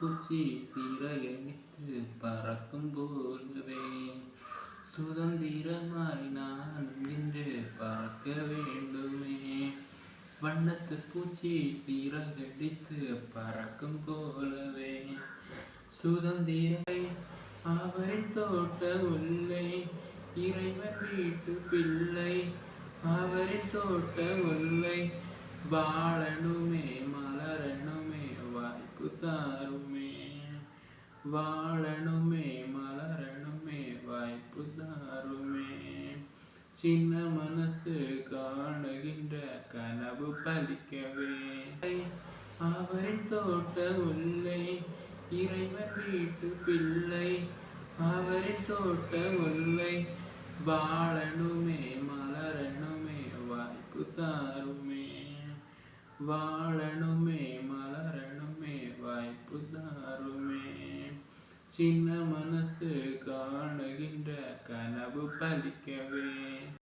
பூச்சி சீரகணித்து பறக்கும் போலவே சுதந்திரமாய் நான் இன்று பறக்க வேண்டுமே. வண்ணத்து பூச்சி சீரகடித்து பறக்கும் போலவே சுதந்திரை அவரின் தோட்ட முல்லை இறைவன் வீட்டு பிள்ளை அவரின் தோட்ட முல்லை வாழணுமே மலரணுமே வாய்ப்பு தாருமே வாழணுமே மலரணுமே வாய்ப்பு தாருமே. சின்ன மனசு காணுகின்ற கனவு பலிக்கவே அவரின் தோட்ட முல்லை இறைவன் வீட்டு பிள்ளை அவரின் தோட்ட முல்லை வாழணுமே மலரணுமே வாய்ப்பு தாருமே வாழணுமே மலரணுமே வாய்ப்பு தாருமே. சின்ன மனசு காணுகின்ற கனவு பலிக்கவே